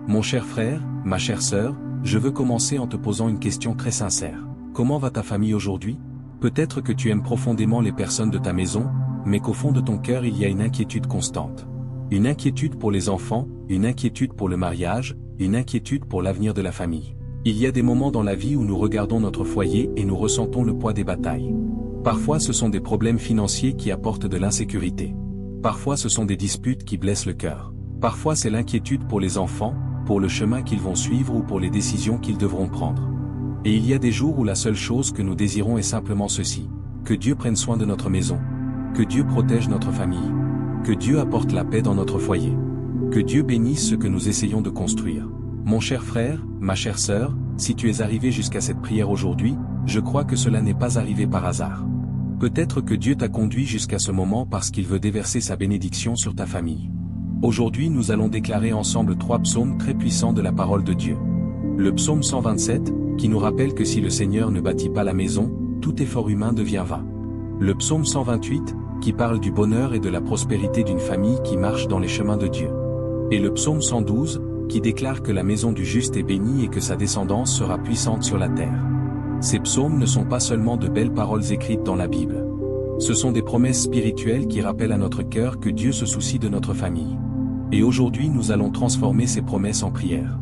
Mon cher frère, ma chère sœur, je veux commencer en te posant une question très sincère. Comment va ta famille aujourd'hui? Peut-être que tu aimes profondément les personnes de ta maison, mais qu'au fond de ton cœur il y a une inquiétude constante. Une inquiétude pour les enfants, une inquiétude pour le mariage, une inquiétude pour l'avenir de la famille. Il y a des moments dans la vie où nous regardons notre foyer et nous ressentons le poids des batailles. Parfois ce sont des problèmes financiers qui apportent de l'insécurité. Parfois ce sont des disputes qui blessent le cœur. Parfois c'est l'inquiétude pour les enfants, pour le chemin qu'ils vont suivre ou pour les décisions qu'ils devront prendre. Et il y a des jours où la seule chose que nous désirons est simplement ceci: que Dieu prenne soin de notre maison, que Dieu protège notre famille, que Dieu apporte la paix dans notre foyer, que Dieu bénisse ce que nous essayons de construire. Mon cher frère, ma chère sœur, si tu es arrivé jusqu'à cette prière aujourd'hui, je crois que cela n'est pas arrivé par hasard. Peut-être que Dieu t'a conduit jusqu'à ce moment parce qu'il veut déverser sa bénédiction sur ta famille. Aujourd'hui nous allons déclarer ensemble 3 psaumes très puissants de la parole de Dieu. Le psaume 127, qui nous rappelle que si le Seigneur ne bâtit pas la maison, tout effort humain devient vain. Le psaume 128, qui parle du bonheur et de la prospérité d'une famille qui marche dans les chemins de Dieu. Et le psaume 112, qui déclare que la maison du juste est bénie et que sa descendance sera puissante sur la terre. Ces psaumes ne sont pas seulement de belles paroles écrites dans la Bible. Ce sont des promesses spirituelles qui rappellent à notre cœur que Dieu se soucie de notre famille. Et aujourd'hui nous allons transformer ces promesses en prière.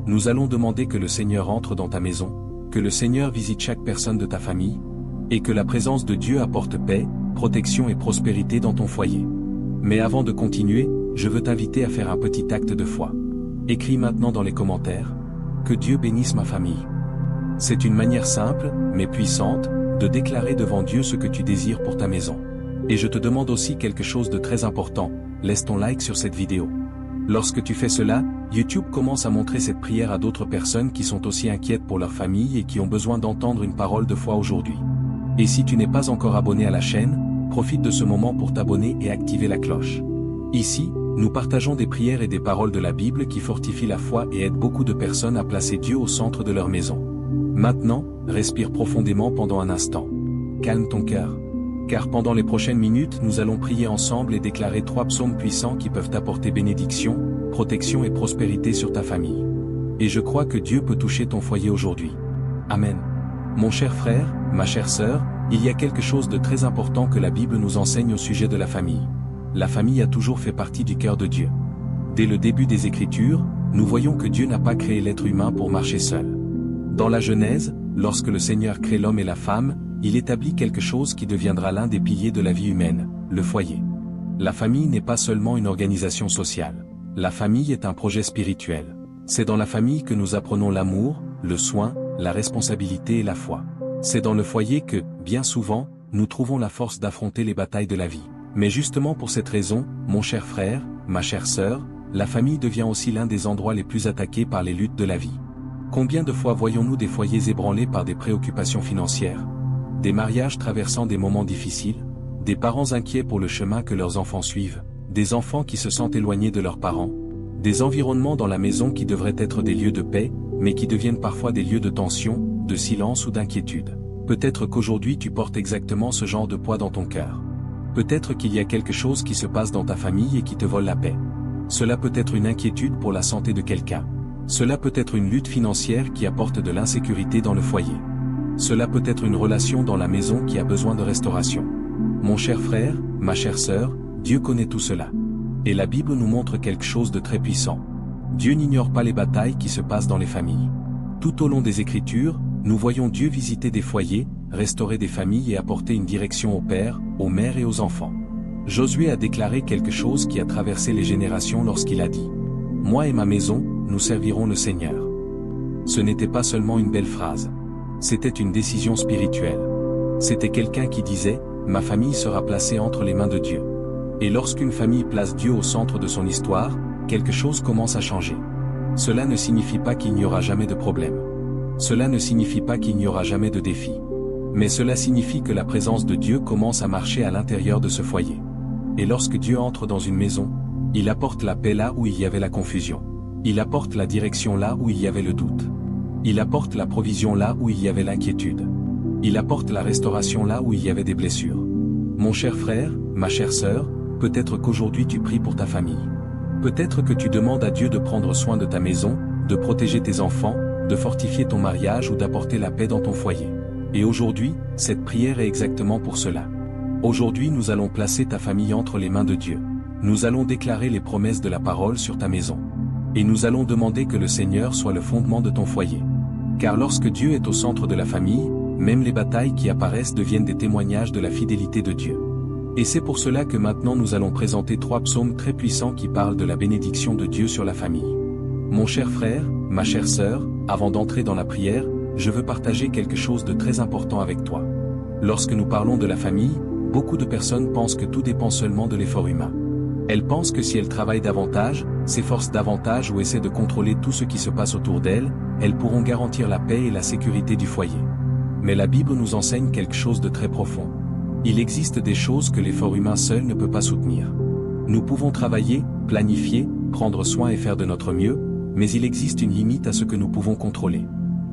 Nous allons demander que le Seigneur entre dans ta maison, que le Seigneur visite chaque personne de ta famille, et que la présence de Dieu apporte paix, protection et prospérité dans ton foyer. Mais avant de continuer, je veux t'inviter à faire un petit acte de foi. Écris maintenant dans les commentaires: que Dieu bénisse ma famille. C'est une manière simple, mais puissante, de déclarer devant Dieu ce que tu désires pour ta maison. Et je te demande aussi quelque chose de très important: laisse ton like sur cette vidéo. Lorsque tu fais cela, YouTube commence à montrer cette prière à d'autres personnes qui sont aussi inquiètes pour leur famille et qui ont besoin d'entendre une parole de foi aujourd'hui. Et si tu n'es pas encore abonné à la chaîne, profite de ce moment pour t'abonner et activer la cloche. Ici, nous partageons des prières et des paroles de la Bible qui fortifient la foi et aident beaucoup de personnes à placer Dieu au centre de leur maison. Maintenant, respire profondément pendant un instant. Calme ton cœur. Car pendant les prochaines minutes nous allons prier ensemble et déclarer 3 psaumes puissants qui peuvent apporter bénédiction, protection et prospérité sur ta famille. Et je crois que Dieu peut toucher ton foyer aujourd'hui. Amen. Mon cher frère, ma chère sœur, il y a quelque chose de très important que la Bible nous enseigne au sujet de la famille. La famille a toujours fait partie du cœur de Dieu. Dès le début des Écritures, nous voyons que Dieu n'a pas créé l'être humain pour marcher seul. Dans la Genèse, lorsque le Seigneur crée l'homme et la femme, il établit quelque chose qui deviendra l'un des piliers de la vie humaine, le foyer. La famille n'est pas seulement une organisation sociale. La famille est un projet spirituel. C'est dans la famille que nous apprenons l'amour, le soin, la responsabilité et la foi. C'est dans le foyer que, bien souvent, nous trouvons la force d'affronter les batailles de la vie. Mais justement pour cette raison, mon cher frère, ma chère sœur, la famille devient aussi l'un des endroits les plus attaqués par les luttes de la vie. Combien de fois voyons-nous des foyers ébranlés par des préoccupations financières, des mariages traversant des moments difficiles, des parents inquiets pour le chemin que leurs enfants suivent, des enfants qui se sentent éloignés de leurs parents, des environnements dans la maison qui devraient être des lieux de paix, mais qui deviennent parfois des lieux de tension, de silence ou d'inquiétude. Peut-être qu'aujourd'hui tu portes exactement ce genre de poids dans ton cœur. Peut-être qu'il y a quelque chose qui se passe dans ta famille et qui te vole la paix. Cela peut être une inquiétude pour la santé de quelqu'un. Cela peut être une lutte financière qui apporte de l'insécurité dans le foyer. Cela peut être une relation dans la maison qui a besoin de restauration. Mon cher frère, ma chère sœur, Dieu connaît tout cela. Et la Bible nous montre quelque chose de très puissant. Dieu n'ignore pas les batailles qui se passent dans les familles. Tout au long des Écritures, nous voyons Dieu visiter des foyers, restaurer des familles et apporter une direction aux pères, aux mères et aux enfants. Josué a déclaré quelque chose qui a traversé les générations lorsqu'il a dit: « Moi et ma maison, nous servirons le Seigneur. » Ce n'était pas seulement une belle phrase. C'était une décision spirituelle. C'était quelqu'un qui disait: « Ma famille sera placée entre les mains de Dieu. » Et lorsqu'une famille place Dieu au centre de son histoire, quelque chose commence à changer. Cela ne signifie pas qu'il n'y aura jamais de problème. Cela ne signifie pas qu'il n'y aura jamais de défi. Mais cela signifie que la présence de Dieu commence à marcher à l'intérieur de ce foyer. Et lorsque Dieu entre dans une maison, il apporte la paix là où il y avait la confusion. Il apporte la direction là où il y avait le doute. Il apporte la provision là où il y avait l'inquiétude. Il apporte la restauration là où il y avait des blessures. Mon cher frère, ma chère sœur, peut-être qu'aujourd'hui tu pries pour ta famille. Peut-être que tu demandes à Dieu de prendre soin de ta maison, de protéger tes enfants, de fortifier ton mariage ou d'apporter la paix dans ton foyer. Et aujourd'hui, cette prière est exactement pour cela. Aujourd'hui nous allons placer ta famille entre les mains de Dieu. Nous allons déclarer les promesses de la parole sur ta maison. Et nous allons demander que le Seigneur soit le fondement de ton foyer. Car lorsque Dieu est au centre de la famille, même les batailles qui apparaissent deviennent des témoignages de la fidélité de Dieu. Et c'est pour cela que maintenant nous allons présenter 3 psaumes très puissants qui parlent de la bénédiction de Dieu sur la famille. Mon cher frère, ma chère sœur, avant d'entrer dans la prière, je veux partager quelque chose de très important avec toi. Lorsque nous parlons de la famille, beaucoup de personnes pensent que tout dépend seulement de l'effort humain. Elles pensent que si elles travaillent davantage, s'efforcent davantage ou essaient de contrôler tout ce qui se passe autour d'elles, elles pourront garantir la paix et la sécurité du foyer. Mais la Bible nous enseigne quelque chose de très profond. Il existe des choses que l'effort humain seul ne peut pas soutenir. Nous pouvons travailler, planifier, prendre soin et faire de notre mieux, mais il existe une limite à ce que nous pouvons contrôler.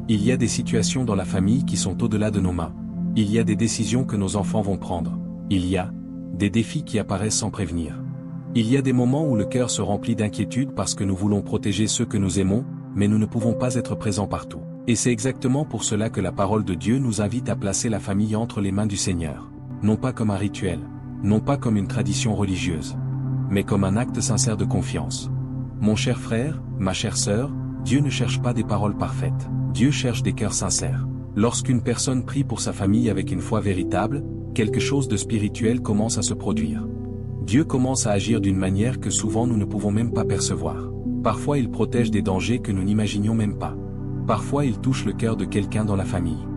Il y a des situations dans la famille qui sont au-delà de nos mains. Il y a des décisions que nos enfants vont prendre. Il y a des défis qui apparaissent sans prévenir. Il y a des moments où le cœur se remplit d'inquiétude parce que nous voulons protéger ceux que nous aimons, mais nous ne pouvons pas être présents partout. Et c'est exactement pour cela que la parole de Dieu nous invite à placer la famille entre les mains du Seigneur. Non pas comme un rituel, non pas comme une tradition religieuse, mais comme un acte sincère de confiance. Mon cher frère, ma chère sœur, Dieu ne cherche pas des paroles parfaites. Dieu cherche des cœurs sincères. Lorsqu'une personne prie pour sa famille avec une foi véritable, quelque chose de spirituel commence à se produire. Dieu commence à agir d'une manière que souvent nous ne pouvons même pas percevoir. Parfois il protège des dangers que nous n'imaginions même pas. Parfois il touche le cœur de quelqu'un dans la famille.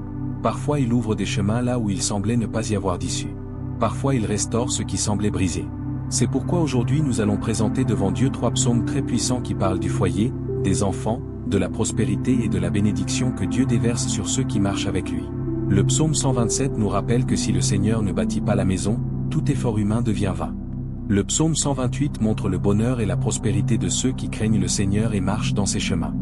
Parfois il ouvre des chemins là où il semblait ne pas y avoir d'issue. Parfois il restaure ce qui semblait brisé. C'est pourquoi aujourd'hui nous allons présenter devant Dieu 3 psaumes très puissants qui parlent du foyer, des enfants, de la prospérité et de la bénédiction que Dieu déverse sur ceux qui marchent avec lui. Le psaume 127 nous rappelle que si le Seigneur ne bâtit pas la maison, tout effort humain devient vain. Le psaume 128 montre le bonheur et la prospérité de ceux qui craignent le Seigneur et marchent dans ses chemins.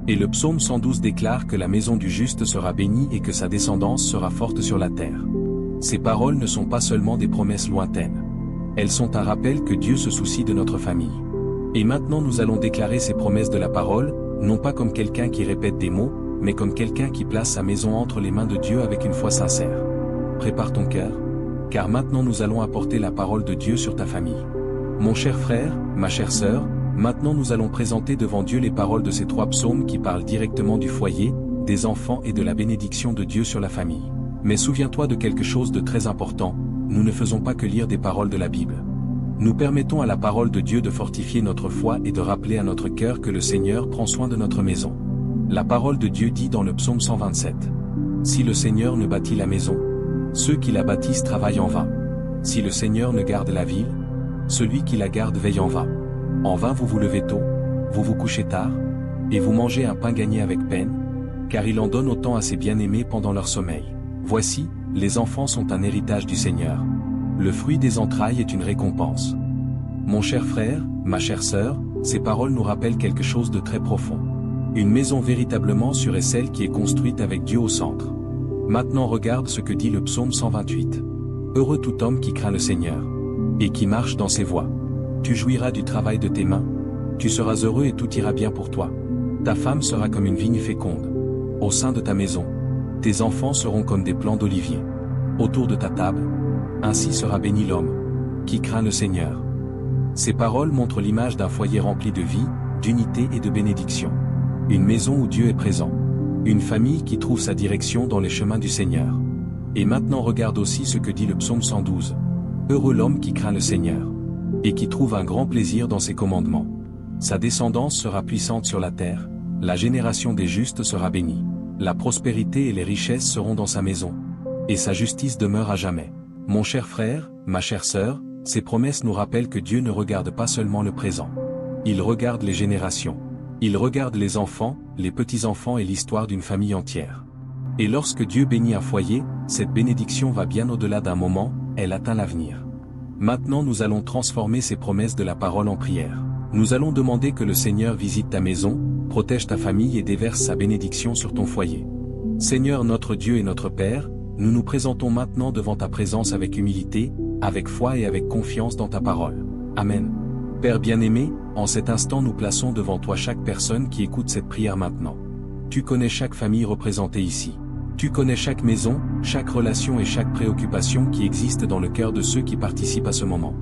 Et le psaume 112 déclare que la maison du juste sera bénie et que sa descendance sera forte sur la terre. Ces paroles ne sont pas seulement des promesses lointaines. Elles sont un rappel que Dieu se soucie de notre famille. Et maintenant nous allons déclarer ces promesses de la parole, non pas comme quelqu'un qui répète des mots, mais comme quelqu'un qui place sa maison entre les mains de Dieu avec une foi sincère. Prépare ton cœur, car maintenant nous allons apporter la parole de Dieu sur ta famille. Mon cher frère, ma chère sœur, maintenant nous allons présenter devant Dieu les paroles de ces 3 psaumes qui parlent directement du foyer, des enfants et de la bénédiction de Dieu sur la famille. Mais souviens-toi de quelque chose de très important, nous ne faisons pas que lire des paroles de la Bible. Nous permettons à la parole de Dieu de fortifier notre foi et de rappeler à notre cœur que le Seigneur prend soin de notre maison. La parole de Dieu dit dans le psaume 127. Si le Seigneur ne bâtit la maison, ceux qui la bâtissent travaillent en vain. Si le Seigneur ne garde la ville, celui qui la garde veille en vain. En vain vous vous levez tôt, vous vous couchez tard, et vous mangez un pain gagné avec peine, car il en donne autant à ses bien-aimés pendant leur sommeil. Voici, les enfants sont un héritage du Seigneur. Le fruit des entrailles est une récompense. Mon cher frère, ma chère sœur, ces paroles nous rappellent quelque chose de très profond. Une maison véritablement sûre est celle qui est construite avec Dieu au centre. Maintenant regarde ce que dit le psaume 128. Heureux tout homme qui craint le Seigneur, et qui marche dans ses voies. Tu jouiras du travail de tes mains, tu seras heureux et tout ira bien pour toi. Ta femme sera comme une vigne féconde. Au sein de ta maison, tes enfants seront comme des plants d'olivier. Autour de ta table, ainsi sera béni l'homme, qui craint le Seigneur. Ces paroles montrent l'image d'un foyer rempli de vie, d'unité et de bénédiction. Une maison où Dieu est présent. Une famille qui trouve sa direction dans les chemins du Seigneur. Et maintenant regarde aussi ce que dit le psaume 112. Heureux l'homme qui craint le Seigneur, et qui trouve un grand plaisir dans ses commandements. Sa descendance sera puissante sur la terre, la génération des justes sera bénie. La prospérité et les richesses seront dans sa maison, et sa justice demeure à jamais. Mon cher frère, ma chère sœur, ces promesses nous rappellent que Dieu ne regarde pas seulement le présent. Il regarde les générations. Il regarde les enfants, les petits-enfants et l'histoire d'une famille entière. Et lorsque Dieu bénit un foyer, cette bénédiction va bien au-delà d'un moment, elle atteint l'avenir. Maintenant nous allons transformer ces promesses de la parole en prière. Nous allons demander que le Seigneur visite ta maison, protège ta famille et déverse sa bénédiction sur ton foyer. Seigneur notre Dieu et notre Père, nous nous présentons maintenant devant ta présence avec humilité, avec foi et avec confiance dans ta parole. Amen. Père bien-aimé, En cet instant nous plaçons devant toi chaque personne qui écoute cette prière maintenant. Tu connais chaque famille représentée ici. Tu connais chaque maison, chaque relation et chaque préoccupation qui existe dans le cœur de ceux qui participent à ce moment.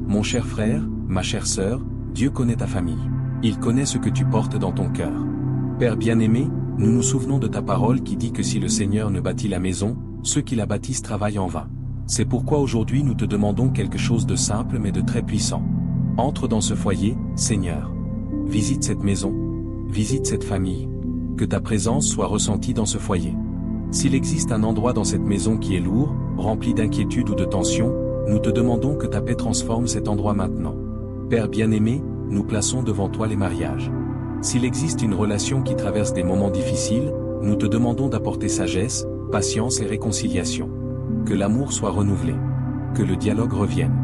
Mon cher frère, ma chère sœur, Dieu connaît ta famille. Il connaît ce que tu portes dans ton cœur. Père bien-aimé, nous nous souvenons de ta parole qui dit que si le Seigneur ne bâtit la maison, ceux qui la bâtissent travaillent en vain. C'est pourquoi aujourd'hui nous te demandons quelque chose de simple mais de très puissant. Entre dans ce foyer, Seigneur. Visite cette maison. Visite cette famille. Que ta présence soit ressentie dans ce foyer. S'il existe un endroit dans cette maison qui est lourd, rempli d'inquiétude ou de tension, nous te demandons que ta paix transforme cet endroit maintenant. Père bien-aimé, nous plaçons devant toi les mariages. S'il existe une relation qui traverse des moments difficiles, nous te demandons d'apporter sagesse, patience et réconciliation. Que l'amour soit renouvelé. Que le dialogue revienne.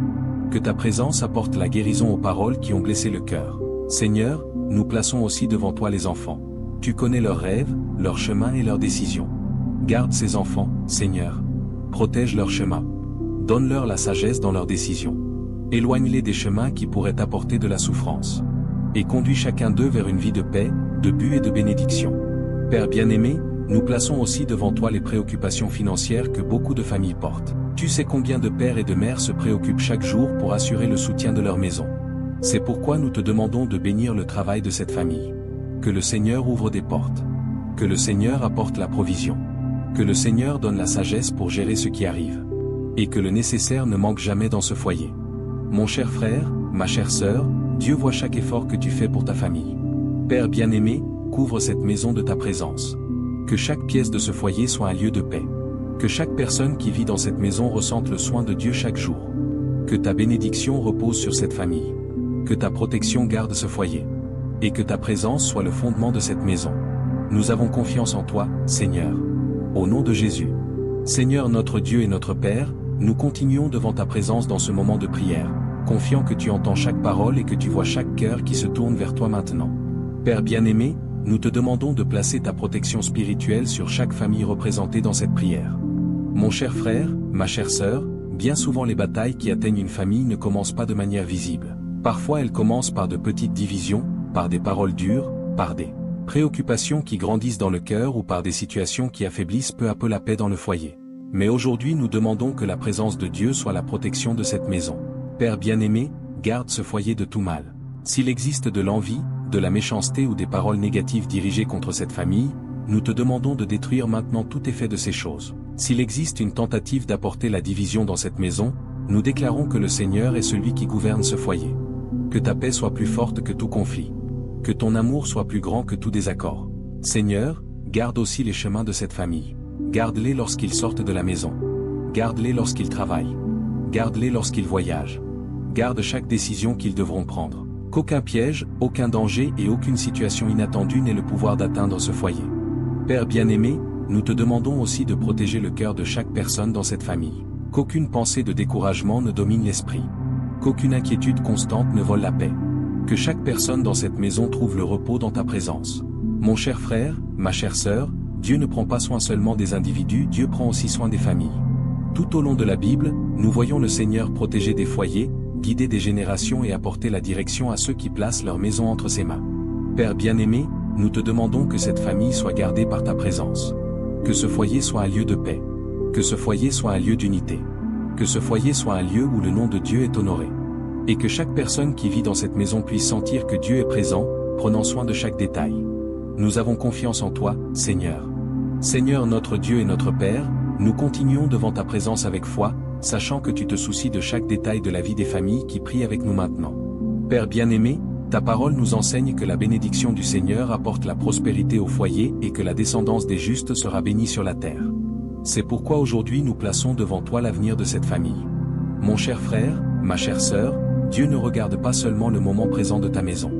Que ta présence apporte la guérison aux paroles qui ont blessé le cœur. Seigneur, nous plaçons aussi devant toi les enfants. Tu connais leurs rêves, leurs chemins et leurs décisions. Garde ces enfants, Seigneur. Protège leur chemin. Donne-leur la sagesse dans leurs décisions. Éloigne-les des chemins qui pourraient apporter de la souffrance. Et conduis chacun d'eux vers une vie de paix, de but et de bénédiction. Père bien-aimé, nous plaçons aussi devant toi les préoccupations financières que beaucoup de familles portent. Tu sais combien de pères et de mères se préoccupent chaque jour pour assurer le soutien de leur maison. C'est pourquoi nous te demandons de bénir le travail de cette famille. Que le Seigneur ouvre des portes. Que le Seigneur apporte la provision. Que le Seigneur donne la sagesse pour gérer ce qui arrive. Et que le nécessaire ne manque jamais dans ce foyer. Mon cher frère, ma chère sœur, Dieu voit chaque effort que tu fais pour ta famille. Père bien-aimé, couvre cette maison de ta présence. Que chaque pièce de ce foyer soit un lieu de paix. Que chaque personne qui vit dans cette maison ressente le soin de Dieu chaque jour. Que ta bénédiction repose sur cette famille. Que ta protection garde ce foyer. Et que ta présence soit le fondement de cette maison. Nous avons confiance en toi, Seigneur. Au nom de Jésus. Seigneur notre Dieu et notre Père, nous continuons devant ta présence dans ce moment de prière, confiant que tu entends chaque parole et que tu vois chaque cœur qui se tourne vers toi maintenant. Père bien-aimé, nous te demandons de placer ta protection spirituelle sur chaque famille représentée dans cette prière. Mon cher frère, ma chère sœur, bien souvent les batailles qui atteignent une famille ne commencent pas de manière visible. Parfois elles commencent par de petites divisions, par des paroles dures, par des préoccupations qui grandissent dans le cœur ou par des situations qui affaiblissent peu à peu la paix dans le foyer. Mais aujourd'hui nous demandons que la présence de Dieu soit la protection de cette maison. Père bien-aimé, garde ce foyer de tout mal. S'il existe de l'envie, de la méchanceté ou des paroles négatives dirigées contre cette famille, nous te demandons de détruire maintenant tout effet de ces choses. S'il existe une tentative d'apporter la division dans cette maison, nous déclarons que le Seigneur est celui qui gouverne ce foyer. Que ta paix soit plus forte que tout conflit. Que ton amour soit plus grand que tout désaccord. Seigneur, garde aussi les chemins de cette famille. Garde-les lorsqu'ils sortent de la maison. Garde-les lorsqu'ils travaillent. Garde-les lorsqu'ils voyagent. Garde chaque décision qu'ils devront prendre. Qu'aucun piège, aucun danger et aucune situation inattendue n'ait le pouvoir d'atteindre ce foyer. Père bien-aimé, nous te demandons aussi de protéger le cœur de chaque personne dans cette famille. Qu'aucune pensée de découragement ne domine l'esprit. Qu'aucune inquiétude constante ne vole la paix. Que chaque personne dans cette maison trouve le repos dans ta présence. Mon cher frère, ma chère sœur, Dieu ne prend pas soin seulement des individus, Dieu prend aussi soin des familles. Tout au long de la Bible, nous voyons le Seigneur protéger des foyers, guider des générations et apporter la direction à ceux qui placent leur maison entre ses mains. Père bien-aimé, nous te demandons que cette famille soit gardée par ta présence. Que ce foyer soit un lieu de paix. Que ce foyer soit un lieu d'unité. Que ce foyer soit un lieu où le nom de Dieu est honoré. Et que chaque personne qui vit dans cette maison puisse sentir que Dieu est présent, prenant soin de chaque détail. Nous avons confiance en toi, Seigneur. Seigneur notre Dieu et notre Père, nous continuons devant ta présence avec foi, sachant que tu te soucies de chaque détail de la vie des familles qui prient avec nous maintenant. Père bien-aimé, ta parole nous enseigne que la bénédiction du Seigneur apporte la prospérité au foyer et que la descendance des justes sera bénie sur la terre. C'est pourquoi aujourd'hui nous plaçons devant toi l'avenir de cette famille. Mon cher frère, ma chère sœur, Dieu ne regarde pas seulement le moment présent de ta maison.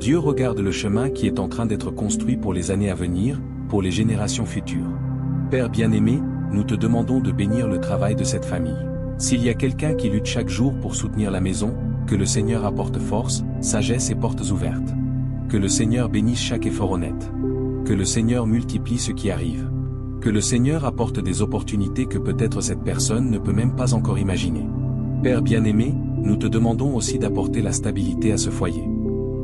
Dieu regarde le chemin qui est en train d'être construit pour les années à venir, pour les générations futures. Père bien-aimé, nous te demandons de bénir le travail de cette famille. S'il y a quelqu'un qui lutte chaque jour pour soutenir la maison, que le Seigneur apporte force, sagesse et portes ouvertes. Que le Seigneur bénisse chaque effort honnête. Que le Seigneur multiplie ce qui arrive. Que le Seigneur apporte des opportunités que peut-être cette personne ne peut même pas encore imaginer. Père bien-aimé, nous te demandons aussi d'apporter la stabilité à ce foyer.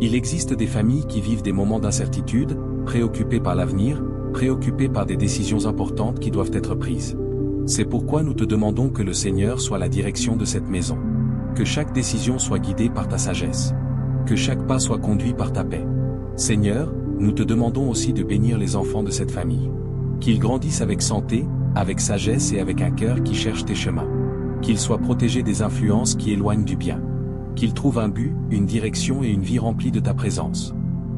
Il existe des familles qui vivent des moments d'incertitude, préoccupées par l'avenir, préoccupées par des décisions importantes qui doivent être prises. C'est pourquoi nous te demandons que le Seigneur soit la direction de cette maison. Que chaque décision soit guidée par ta sagesse. Que chaque pas soit conduit par ta paix. Seigneur, nous te demandons aussi de bénir les enfants de cette famille. Qu'ils grandissent avec santé, avec sagesse et avec un cœur qui cherche tes chemins. Qu'ils soient protégés des influences qui éloignent du bien. Qu'ils trouvent un but, une direction et une vie remplie de ta présence.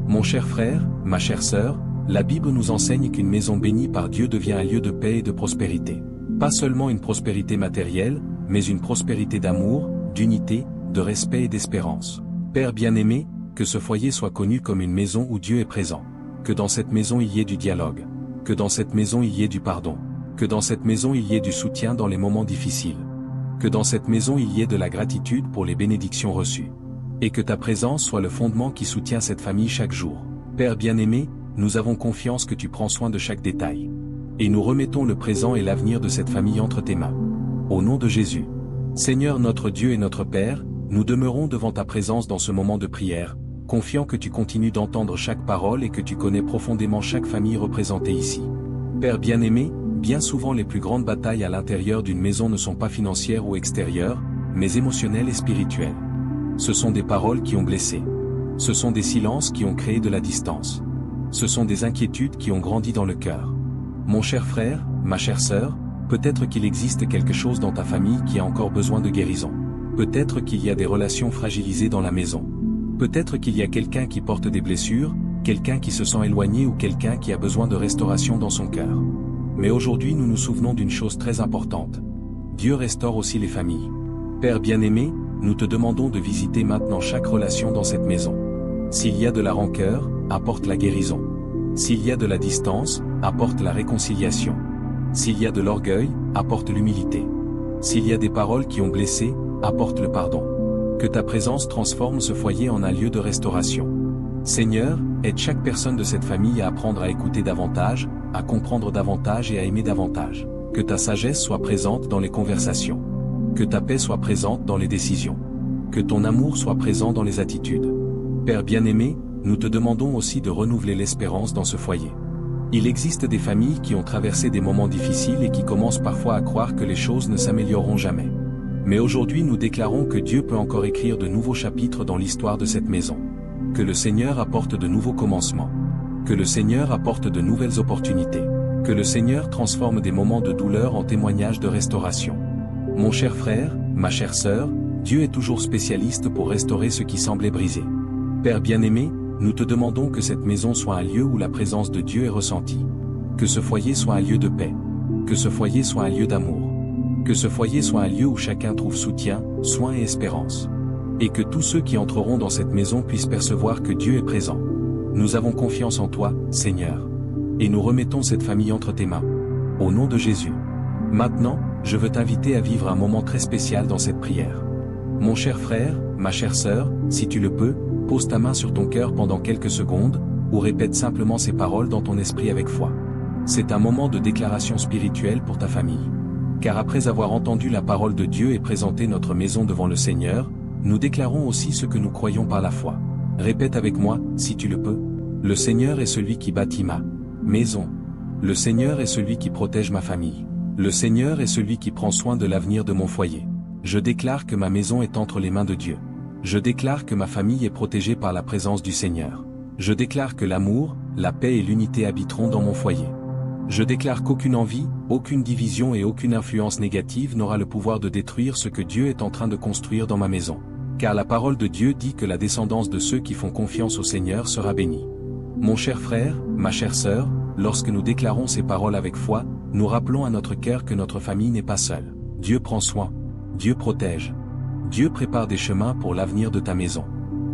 Mon cher frère, ma chère sœur, la Bible nous enseigne qu'une maison bénie par Dieu devient un lieu de paix et de prospérité. Pas seulement une prospérité matérielle, mais une prospérité d'amour, d'unité, de respect et d'espérance. Père bien-aimé, que ce foyer soit connu comme une maison où Dieu est présent. Que dans cette maison il y ait du dialogue. Que dans cette maison il y ait du pardon. Que dans cette maison il y ait du soutien dans les moments difficiles. Que dans cette maison il y ait de la gratitude pour les bénédictions reçues. Et que ta présence soit le fondement qui soutient cette famille chaque jour. Père bien-aimé, nous avons confiance que tu prends soin de chaque détail. Et nous remettons le présent et l'avenir de cette famille entre tes mains. Au nom de Jésus. Seigneur notre Dieu et notre Père, nous demeurons devant ta présence dans ce moment de prière, confiants que tu continues d'entendre chaque parole et que tu connais profondément chaque famille représentée ici. Père bien-aimé, bien souvent les plus grandes batailles à l'intérieur d'une maison ne sont pas financières ou extérieures, mais émotionnelles et spirituelles. Ce sont des paroles qui ont blessé. Ce sont des silences qui ont créé de la distance. Ce sont des inquiétudes qui ont grandi dans le cœur. Mon cher frère, ma chère sœur, peut-être qu'il existe quelque chose dans ta famille qui a encore besoin de guérison. Peut-être qu'il y a des relations fragilisées dans la maison. Peut-être qu'il y a quelqu'un qui porte des blessures, quelqu'un qui se sent éloigné ou quelqu'un qui a besoin de restauration dans son cœur. Mais aujourd'hui nous nous souvenons d'une chose très importante. Dieu restaure aussi les familles. Père bien-aimé, nous te demandons de visiter maintenant chaque relation dans cette maison. S'il y a de la rancœur, apporte la guérison. S'il y a de la distance, apporte la réconciliation. S'il y a de l'orgueil, apporte l'humilité. S'il y a des paroles qui ont blessé, apporte le pardon. Que ta présence transforme ce foyer en un lieu de restauration. Seigneur, aide chaque personne de cette famille à apprendre à écouter davantage, à comprendre davantage et à aimer davantage. Que ta sagesse soit présente dans les conversations. Que ta paix soit présente dans les décisions. Que ton amour soit présent dans les attitudes. Père bien-aimé, nous te demandons aussi de renouveler l'espérance dans ce foyer. Il existe des familles qui ont traversé des moments difficiles et qui commencent parfois à croire que les choses ne s'amélioreront jamais. Mais aujourd'hui nous déclarons que Dieu peut encore écrire de nouveaux chapitres dans l'histoire de cette maison. Que le Seigneur apporte de nouveaux commencements. Que le Seigneur apporte de nouvelles opportunités. Que le Seigneur transforme des moments de douleur en témoignages de restauration. Mon cher frère, ma chère sœur, Dieu est toujours spécialiste pour restaurer ce qui semblait brisé. Père bien-aimé, nous te demandons que cette maison soit un lieu où la présence de Dieu est ressentie. Que ce foyer soit un lieu de paix. Que ce foyer soit un lieu d'amour. Que ce foyer soit un lieu où chacun trouve soutien, soin et espérance. Et que tous ceux qui entreront dans cette maison puissent percevoir que Dieu est présent. Nous avons confiance en toi, Seigneur. Et nous remettons cette famille entre tes mains. Au nom de Jésus. Maintenant, je veux t'inviter à vivre un moment très spécial dans cette prière. Mon cher frère, ma chère sœur, si tu le peux, pose ta main sur ton cœur pendant quelques secondes, ou répète simplement ces paroles dans ton esprit avec foi. C'est un moment de déclaration spirituelle pour ta famille. Car après avoir entendu la parole de Dieu et présenté notre maison devant le Seigneur, nous déclarons aussi ce que nous croyons par la foi. Répète avec moi, si tu le peux. Le Seigneur est celui qui bâtit ma maison. Le Seigneur est celui qui protège ma famille. Le Seigneur est celui qui prend soin de l'avenir de mon foyer. Je déclare que ma maison est entre les mains de Dieu. Je déclare que ma famille est protégée par la présence du Seigneur. Je déclare que l'amour, la paix et l'unité habiteront dans mon foyer. Je déclare qu'aucune envie, aucune division et aucune influence négative n'aura le pouvoir de détruire ce que Dieu est en train de construire dans ma maison. Car la parole de Dieu dit que la descendance de ceux qui font confiance au Seigneur sera bénie. Mon cher frère, ma chère sœur, lorsque nous déclarons ces paroles avec foi, nous rappelons à notre cœur que notre famille n'est pas seule. Dieu prend soin. Dieu protège. Dieu prépare des chemins pour l'avenir de ta maison.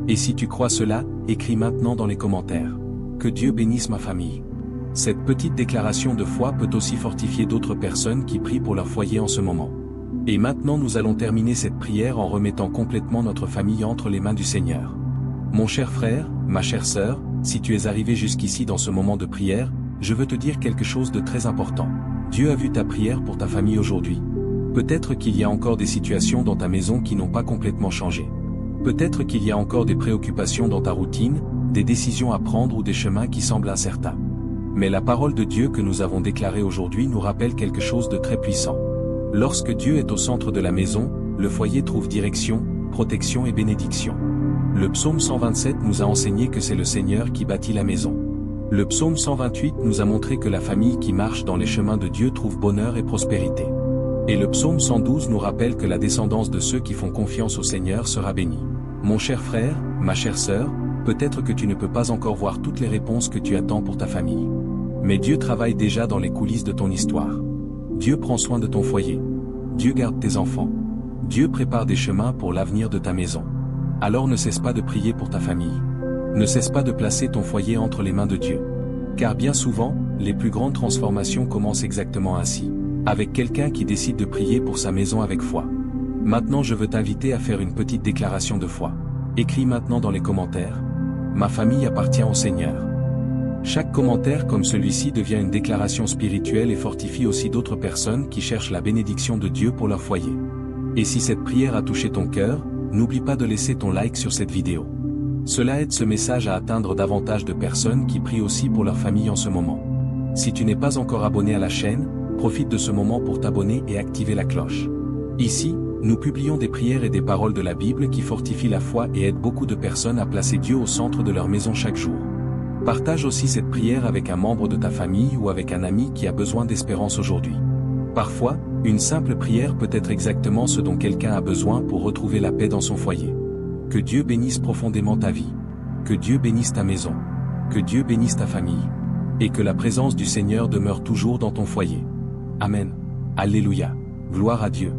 Et si tu crois cela, écris maintenant dans les commentaires. Que Dieu bénisse ma famille. Cette petite déclaration de foi peut aussi fortifier d'autres personnes qui prient pour leur foyer en ce moment. Et maintenant nous allons terminer cette prière en remettant complètement notre famille entre les mains du Seigneur. Mon cher frère, ma chère sœur, si tu es arrivé jusqu'ici dans ce moment de prière, je veux te dire quelque chose de très important. Dieu a vu ta prière pour ta famille aujourd'hui. Peut-être qu'il y a encore des situations dans ta maison qui n'ont pas complètement changé. Peut-être qu'il y a encore des préoccupations dans ta routine, des décisions à prendre ou des chemins qui semblent incertains. Mais la parole de Dieu que nous avons déclarée aujourd'hui nous rappelle quelque chose de très puissant. Lorsque Dieu est au centre de la maison, le foyer trouve direction, protection et bénédiction. Le psaume 127 nous a enseigné que c'est le Seigneur qui bâtit la maison. Le psaume 128 nous a montré que la famille qui marche dans les chemins de Dieu trouve bonheur et prospérité. Et le psaume 112 nous rappelle que la descendance de ceux qui font confiance au Seigneur sera bénie. Mon cher frère, ma chère sœur, peut-être que tu ne peux pas encore voir toutes les réponses que tu attends pour ta famille. Mais Dieu travaille déjà dans les coulisses de ton histoire. Dieu prend soin de ton foyer. Dieu garde tes enfants. Dieu prépare des chemins pour l'avenir de ta maison. Alors ne cesse pas de prier pour ta famille. Ne cesse pas de placer ton foyer entre les mains de Dieu. Car bien souvent, les plus grandes transformations commencent exactement ainsi. Avec quelqu'un qui décide de prier pour sa maison avec foi. Maintenant je veux t'inviter à faire une petite déclaration de foi. Écris maintenant dans les commentaires. Ma famille appartient au Seigneur. Chaque commentaire comme celui-ci devient une déclaration spirituelle et fortifie aussi d'autres personnes qui cherchent la bénédiction de Dieu pour leur foyer. Et si cette prière a touché ton cœur, n'oublie pas de laisser ton like sur cette vidéo. Cela aide ce message à atteindre davantage de personnes qui prient aussi pour leur famille en ce moment. Si tu n'es pas encore abonné à la chaîne, profite de ce moment pour t'abonner et activer la cloche. Ici, nous publions des prières et des paroles de la Bible qui fortifient la foi et aident beaucoup de personnes à placer Dieu au centre de leur maison chaque jour. Partage aussi cette prière avec un membre de ta famille ou avec un ami qui a besoin d'espérance aujourd'hui. Parfois, une simple prière peut être exactement ce dont quelqu'un a besoin pour retrouver la paix dans son foyer. Que Dieu bénisse profondément ta vie. Que Dieu bénisse ta maison. Que Dieu bénisse ta famille. Et que la présence du Seigneur demeure toujours dans ton foyer. Amen. Alléluia. Gloire à Dieu.